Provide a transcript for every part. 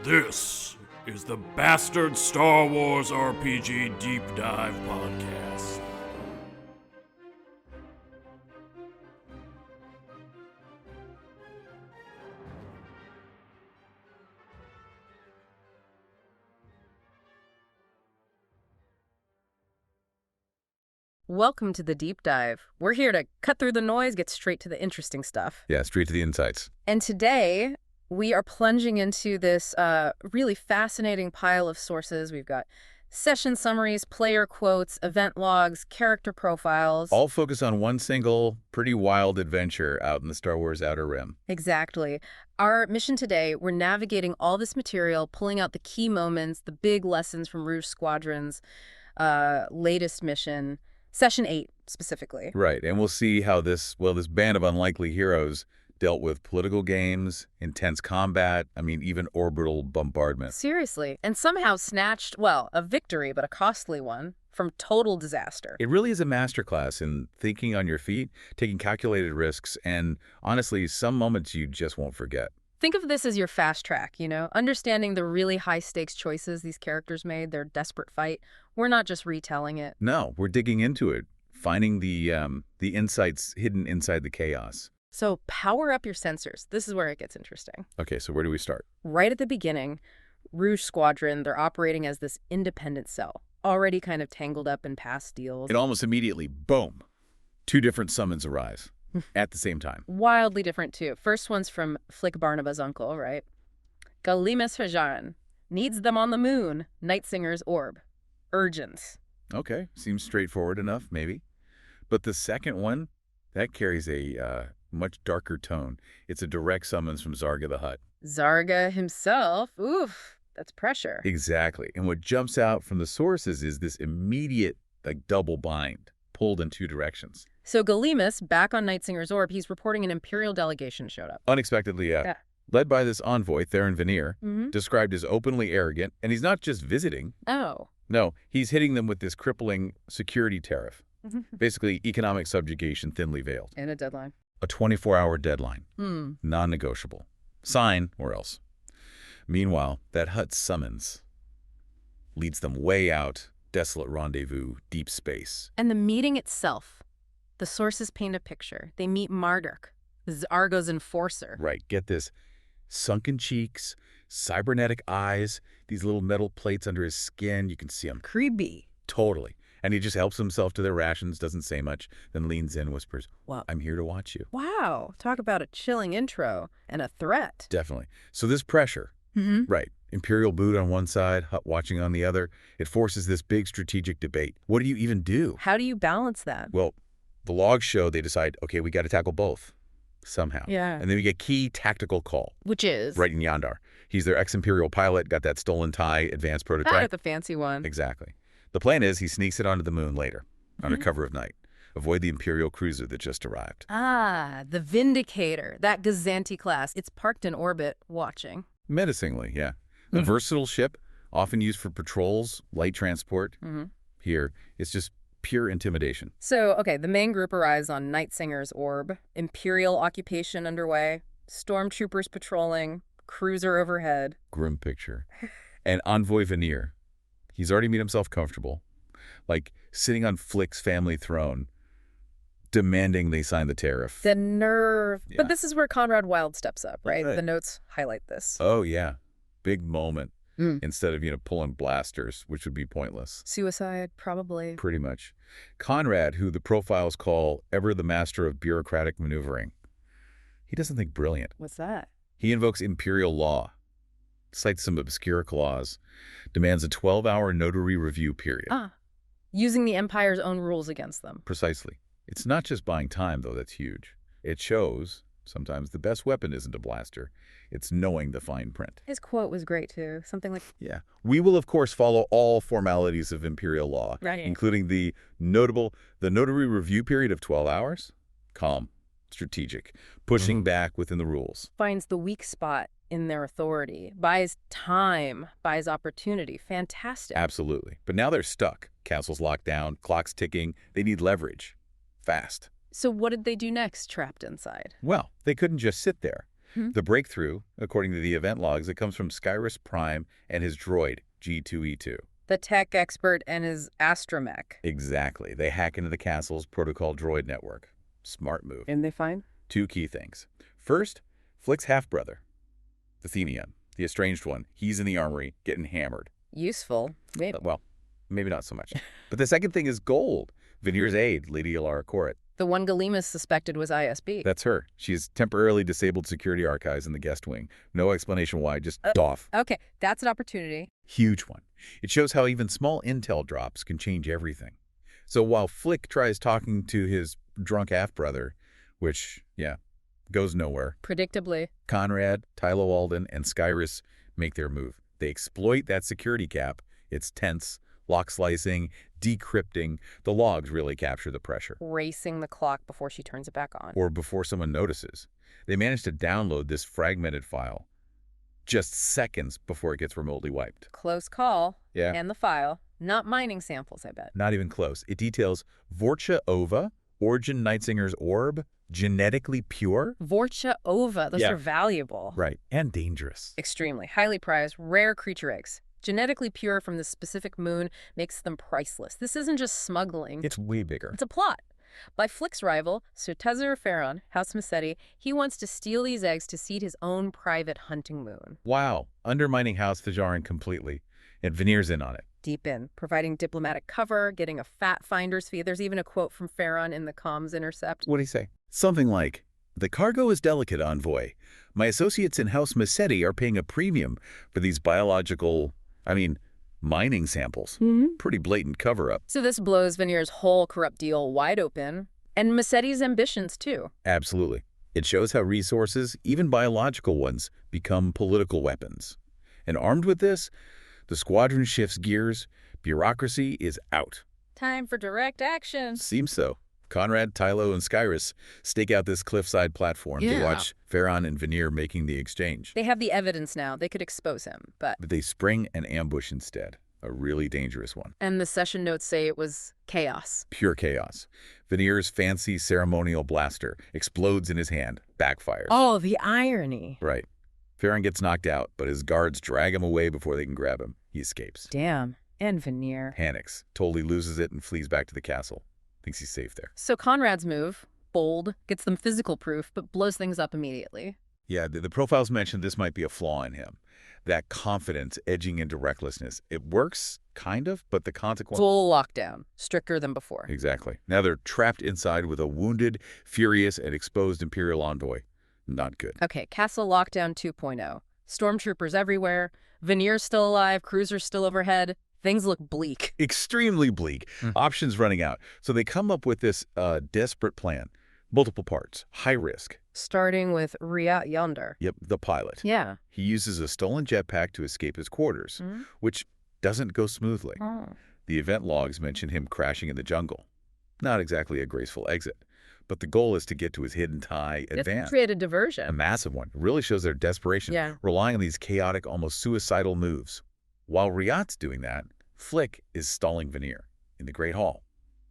This is the Bastard Star Wars RPG Deep Dive Podcast. Welcome to the Deep Dive. We're here to cut through the noise, get straight to the interesting stuff. Yeah, straight to the insights. And today, we are plunging into this really fascinating pile of sources. We've got session summaries, player quotes, event logs, character profiles. All focus on one single, pretty wild adventure out in the Star Wars Outer Rim. Exactly. Our mission today, we're navigating all this material, pulling out the key moments, the big lessons from Rouge Squadron's latest mission, Session 8 specifically. Right, and we'll see how this band of unlikely heroes dealt with political games, intense combat, even orbital bombardment. Seriously. And somehow snatched, a victory, but a costly one, from total disaster. It really is a masterclass in thinking on your feet, taking calculated risks, and honestly, some moments you just won't forget. Think of this as your fast track, understanding the really high-stakes choices these characters made, their desperate fight. We're not just retelling it. No, we're digging into it, finding the insights hidden inside the chaos. So power up your sensors. This is where it gets interesting. Okay, so where do we start? Right at the beginning, Rouge Squadron, they're operating as this independent cell, already kind of tangled up in past deals. And almost immediately, boom, two different summons arise at the same time. Wildly different, too. First one's from Flick Barnaba's uncle, right? Galimas Hajan needs them on the moon. Nightsinger's orb. Urgent. Okay, seems straightforward enough, maybe. But the second one, that carries a much darker tone. It's a direct summons from Zarga the Hutt. Zarga himself? Oof, that's pressure. Exactly. And what jumps out from the sources is this immediate, double bind, pulled in two directions. So Galimas, back on Nightsinger's orb, he's reporting an Imperial delegation showed up. Unexpectedly, yeah. Led by this envoy, Theron Veneer, described as openly arrogant, and he's not just visiting. Oh. No, he's hitting them with this crippling security tariff. Basically, economic subjugation thinly veiled. And a deadline. A 24-hour deadline. Non-negotiable. Sign or else. Meanwhile, that Hutt summons leads them way out, desolate rendezvous, deep space. And the meeting itself, the sources paint a picture. They meet Marduk, Zargo's enforcer. Right, get this. Sunken cheeks, cybernetic eyes, these little metal plates under his skin, you can see them. Creepy. Totally. And he just helps himself to their rations, doesn't say much, then leans in, whispers, Wow. I'm here to watch you. Wow. Talk about a chilling intro and a threat. Definitely. So this pressure, right, Imperial boot on one side, Hutt watching on the other, it forces this big strategic debate. What do you even do? How do you balance that? Well, the logs show they decide, okay, we got to tackle both somehow. Yeah. And then we get key tactical call. Which is? Right in Yandar. He's their ex-Imperial pilot, got that stolen tie, advanced prototype. The fancy one. Exactly. The plan is he sneaks it onto the moon later, under cover of night. Avoid the Imperial cruiser that just arrived. Ah, the Vindicator, that Gazanti class. It's parked in orbit, watching. Menacingly, yeah. A versatile ship, often used for patrols, light transport. Here, it's just pure intimidation. So, okay, the main group arrives on Nightsinger's orb. Imperial occupation underway. Stormtroopers patrolling. Cruiser overhead. Grim picture. And Envoy Veneer. He's already made himself comfortable, like sitting on Flick's family throne, demanding they sign the tariff. The nerve. Yeah. But this is where Conrad Wild steps up, right? Right. The notes highlight this. Oh, yeah. Big moment. Instead of, pulling blasters, which would be pointless. Suicide, probably. Pretty much. Conrad, who the profiles call ever the master of bureaucratic maneuvering, he doesn't think brilliant. What's that? He invokes imperial law, cites some obscure clause, demands a 12-hour notary review period. Using the Empire's own rules against them. Precisely. It's not just buying time, though, that's huge. It shows sometimes the best weapon isn't a blaster. It's knowing the fine print. His quote was great, too. Something like, Yeah. We will, of course, follow all formalities of imperial law, right, including the notary review period of 12 hours. Calm, strategic, pushing back within the rules. finds the weak spot in their authority, buys time, buys opportunity. Fantastic. Absolutely. But now they're stuck. Castle's locked down, clock's ticking. They need leverage. Fast. So what did they do next, trapped inside? Well, they couldn't just sit there. The breakthrough, according to the event logs, it comes from Skyrus Prime and his droid, G2E2. The tech expert and his astromech. Exactly. They hack into the castle's protocol droid network. Smart move. And they find? 2 key things. First, Flick's half-brother, the Thenion, the estranged one. He's in the armory, getting hammered. Useful. Maybe. Well, maybe not so much. But the second thing is gold. Veneer's aide, Lady Alara Korit. The one Galemus suspected was ISB. That's her. She's temporarily disabled security archives in the guest wing. No explanation why, just doff. Okay, that's an opportunity. Huge one. It shows how even small intel drops can change everything. So while Flick tries talking to his drunk half-brother, which, yeah, goes nowhere, Predictably. Conrad, Tylo Alden, and Skyrus make their move. They exploit that security cap. It's tense, lock slicing, decrypting. The logs really capture the pressure. Racing the clock before she turns it back on. Or before someone notices. They manage to download this fragmented file just seconds before it gets remotely wiped. Close call. Yeah. And the file. Not mining samples, I bet. Not even close. It details Vorcha Ova, Origin Nightsinger's orb, genetically pure. Vorcha ova. Those Yeah. are valuable. Right. And dangerous. Extremely. Highly prized. Rare creature eggs. Genetically pure from the specific moon makes them priceless. This isn't just smuggling. It's way bigger. It's a plot. By Flick's rival, Sir Tezzer Farron, House Massetti, he wants to steal these eggs to seed his own private hunting moon. Wow. Undermining House Thajaran completely. And Veneer's in on it. Deep in, providing diplomatic cover, getting a fat finder's fee. There's even a quote from Farron in the comms intercept. What'd he say? Something like, "The cargo is delicate, Envoy. My associates in House Massetti are paying a premium for these mining samples. Pretty blatant cover-up. So this blows Veneer's whole corrupt deal wide open, and Massetti's ambitions too. Absolutely. It shows how resources, even biological ones, become political weapons. And armed with this, the squadron shifts gears. Bureaucracy is out. Time for direct action. Seems so. Conrad, Tylo, and Skyrus stake out this cliffside platform to watch Farron and Veneer making the exchange. They have the evidence now. They could expose him, but They spring an ambush instead. A really dangerous one. And the session notes say it was chaos. Pure chaos. Veneer's fancy ceremonial blaster explodes in his hand, backfires. Oh, the irony. Right. Farron gets knocked out, but his guards drag him away before they can grab him. He escapes. Damn. And Veneer. Panics, totally loses it, and flees back to the castle. Thinks he's safe there. So Conrad's move, bold, gets them physical proof, but blows things up immediately. Yeah, the profiles mentioned this might be a flaw in him. That confidence edging into recklessness. It works, kind of, but the consequence... Full lockdown. Stricter than before. Exactly. Now they're trapped inside with a wounded, furious, and exposed Imperial envoy. Not good. Okay, Castle Lockdown 2.0. Stormtroopers everywhere. Veneer's still alive. Cruisers still overhead. Things look bleak. Extremely bleak. Options running out. So they come up with this desperate plan. Multiple parts. High risk. Starting with Riat Yonder. Yep, the pilot. Yeah. He uses a stolen jetpack to escape his quarters, which doesn't go smoothly. The event logs mention him crashing in the jungle. Not exactly a graceful exit. But the goal is to get to his hidden tie advance. Create a A diversion. massive one. It really shows their desperation, Yeah. relying on these chaotic, almost suicidal moves. While Riat's doing that, Flick is stalling Veneer in the Great Hall,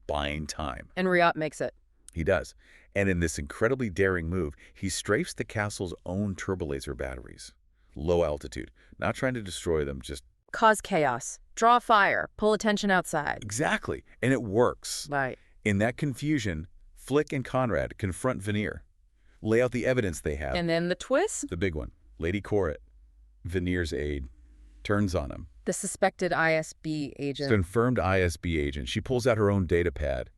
buying time. And Riat makes it. He does. And in this incredibly daring move, he strafes the castle's own turbolaser batteries. Low altitude. Not trying to destroy them, just... Cause chaos. Draw fire. Pull attention outside. Exactly. And it works. Right. In that confusion, Flick and Conrad confront Veneer, lay out the evidence they have. And then the twist? The big one. Lady Korit, Veneer's aide, turns on him. The suspected ISB agent. Confirmed ISB agent. She pulls out her own data pad,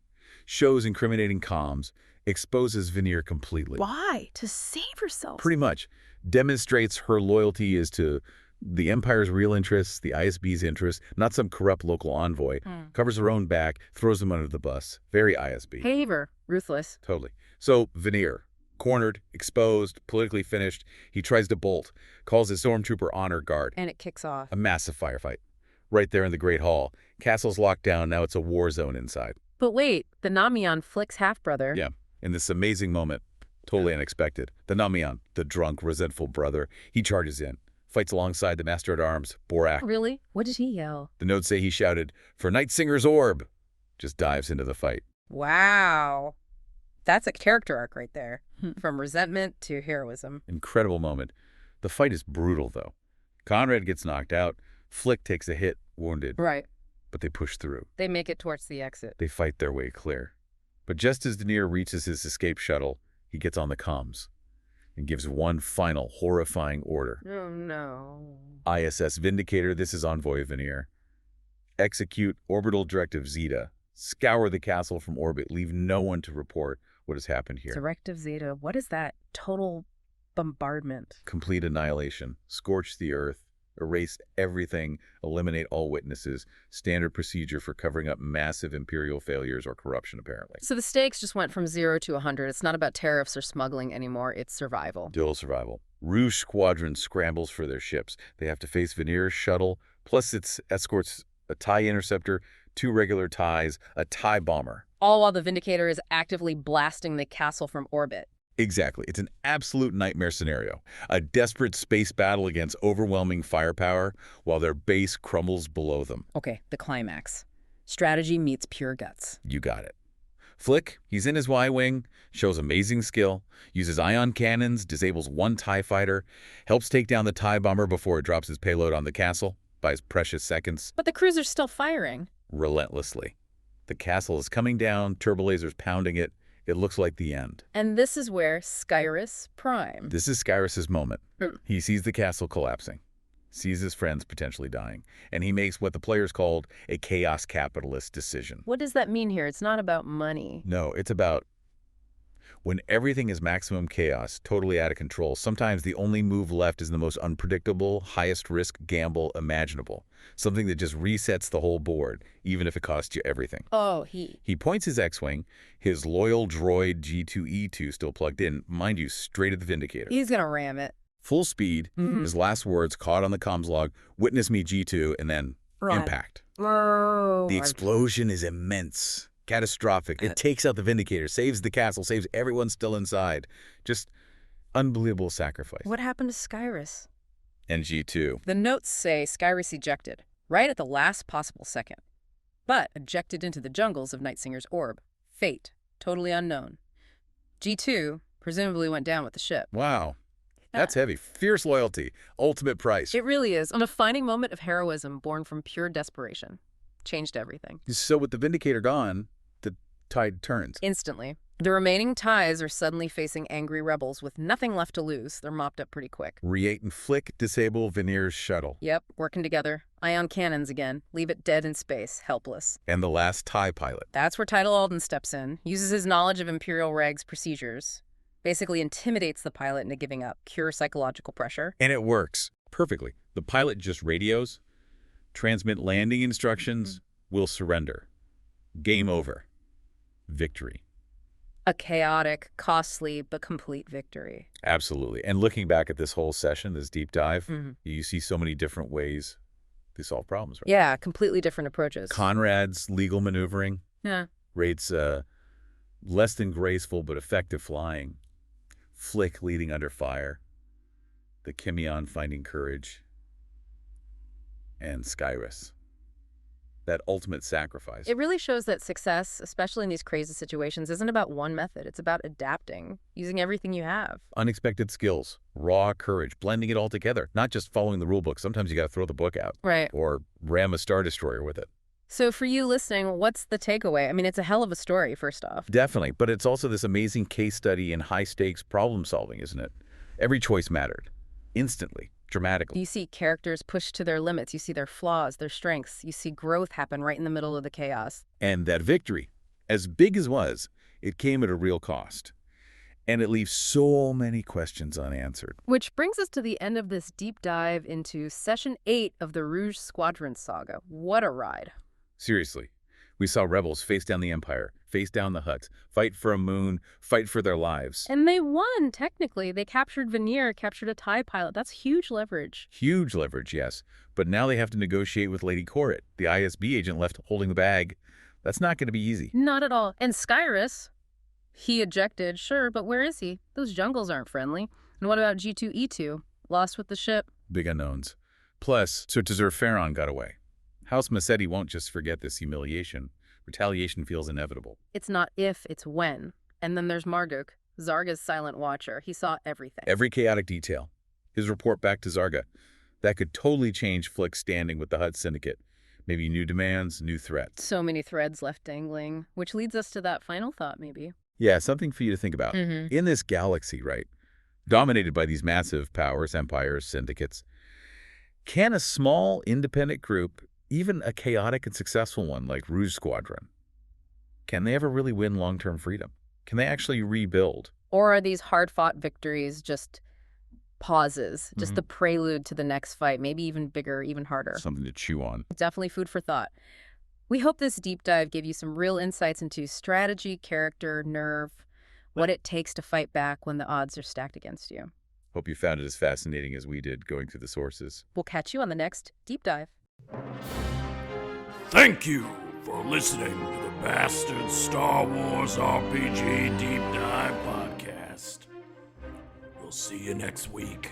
shows incriminating comms, exposes Veneer completely. Why? To save herself. Pretty much. Demonstrates her loyalty is to the Empire's real interests, the ISB's interests, not some corrupt local envoy. Covers her own back, throws him under the bus. Very ISB. Haver. Ruthless. Totally. So, Veneer, cornered, exposed, politically finished. He tries to bolt, calls his stormtrooper honor guard. And it kicks off. A massive firefight. Right there in the Great Hall. Castle's locked down, now it's a war zone inside. But wait, the Namion, Flick's half-brother. Yeah, in this amazing moment, totally unexpected. The Namion, the drunk, resentful brother, he charges in, fights alongside the Master-at-Arms, Borak. Really? What did he yell? The notes say he shouted, "For Nightsinger's orb!" Just dives into the fight. Wow. That's a character arc right there. From resentment to heroism. Incredible moment. The fight is brutal, though. Conrad gets knocked out. Flick takes a hit, wounded. Right. But they push through. They make it towards the exit. They fight their way clear. But just as Denier reaches his escape shuttle, he gets on the comms and gives one final horrifying order. Oh, no. ISS Vindicator, this is Envoy Veneer. Execute Orbital Directive Zeta. Scour the castle from orbit. Leave no one to report what has happened here. Directive Zeta, what is that? Total bombardment. Complete annihilation. Scorch the Earth. Erase everything. Eliminate all witnesses. Standard procedure for covering up massive Imperial failures or corruption, apparently. So the stakes just went from 0 to 100. It's not about tariffs or smuggling anymore. It's survival. Dual survival. Rouge Squadron scrambles for their ships. They have to face Venier's shuttle, plus its escorts a TIE interceptor, 2 regular TIEs, a TIE bomber. All while the Vindicator is actively blasting the castle from orbit. Exactly. It's an absolute nightmare scenario. A desperate space battle against overwhelming firepower while their base crumbles below them. Okay, the climax. Strategy meets pure guts. You got it. Flick, he's in his Y-Wing, shows amazing skill, uses ion cannons, disables 1 TIE fighter, helps take down the TIE bomber before it drops its payload on the castle by his precious seconds. But the cruiser's still firing. Relentlessly. The castle is coming down, turbolasers pounding it. It looks like the end. And this is where Skyrus Prime. This is Skyrus' moment. He sees the castle collapsing, sees his friends potentially dying, and he makes what the players called a chaos capitalist decision. What does that mean here? It's not about money. No, it's about when everything is maximum chaos, totally out of control, sometimes the only move left is the most unpredictable, highest risk gamble imaginable. Something that just resets the whole board, even if it costs you everything. Oh, He points his X-Wing, his loyal droid G2E2 still plugged in, mind you, straight at the Vindicator. He's gonna ram it. Full speed, his last words caught on the comms log, witness me G2, and then impact. Whoa. The explosion is immense, catastrophic. It takes out the Vindicator, saves the castle, saves everyone still inside. Just unbelievable sacrifice. What happened to Skyrus? And G2. The notes say Skyrus ejected, right at the last possible second. But ejected into the jungles of Nightsinger's orb. Fate, totally unknown. G2 presumably went down with the ship. Wow. That's heavy. Fierce loyalty. Ultimate price. It really is. A defining moment of heroism born from pure desperation. Changed everything. So with the Vindicator gone, the tide turns. Instantly. The remaining TIEs are suddenly facing angry rebels with nothing left to lose. They're mopped up pretty quick. Re-8 and Flick disable Venier's shuttle. Yep, working together. Ion cannons again. Leave it dead in space, helpless. And the last TIE pilot. That's where Tidal Alden steps in, uses his knowledge of Imperial regs procedures, basically intimidates the pilot into giving up, cure psychological pressure. And it works perfectly. The pilot just radios, transmit landing instructions, will surrender. Game over. Victory. A chaotic, costly, but complete victory. Absolutely. And looking back at this whole session, this deep dive, you see so many different ways to solve problems, right? Yeah, completely different approaches. Conrad's legal maneuvering Yeah. rates less than graceful but effective flying. Flick leading under fire. The Kimeon finding courage. And Skyrus. That ultimate sacrifice. It really shows that success, especially in these crazy situations, isn't about one method. It's about adapting, using everything you have. Unexpected skills, raw courage, blending it all together, not just following the rule book. Sometimes you got to throw the book out. Right. Or ram a Star Destroyer with it. So for you listening, what's the takeaway? I mean, it's a hell of a story, first off. Definitely, but it's also this amazing case study in high-stakes problem solving, isn't it? Every choice mattered. Instantly. Dramatically. You see characters pushed to their limits. You see their flaws, their strengths. You see growth happen right in the middle of the chaos. And that victory, as big as was, it came at a real cost. And it leaves so many questions unanswered. Which brings us to the end of this deep dive into Session 8 of the Rouge Squadron saga. What a ride. Seriously. We saw rebels face down the Empire, face down the Hutts, fight for a moon, fight for their lives. And they won, technically. They captured Veneer, captured a TIE pilot. That's huge leverage. Huge leverage, yes. But now they have to negotiate with Lady Corrit, the ISB agent left holding the bag. That's not going to be easy. Not at all. And Skyrus, he ejected, sure, but where is he? Those jungles aren't friendly. And what about G2E2? Lost with the ship? Big unknowns. Plus, Surtazur Farron got away. House Massetti won't just forget this humiliation. Retaliation feels inevitable. It's not if, it's when. And then there's Marduk, Zarga's silent watcher. He saw everything. Every chaotic detail. His report back to Zarga. That could totally change Flick's standing with the Hutt Syndicate. Maybe new demands, new threats. So many threads left dangling, which leads us to that final thought, maybe. Yeah, something for you to think about. In this galaxy, right, dominated by these massive powers, empires, syndicates, can a small, independent group, even a chaotic and successful one like Rouge Squadron, can they ever really win long-term freedom? Can they actually rebuild? Or are these hard-fought victories just pauses, just the prelude to the next fight, maybe even bigger, even harder? Something to chew on. Definitely food for thought. We hope this deep dive gave you some real insights into strategy, character, nerve, what it takes to fight back when the odds are stacked against you. Hope you found it as fascinating as we did going through the sources. We'll catch you on the next deep dive. Thank you for listening to the Bastard Star Wars RPG Deep Dive Podcast. We'll see you next week.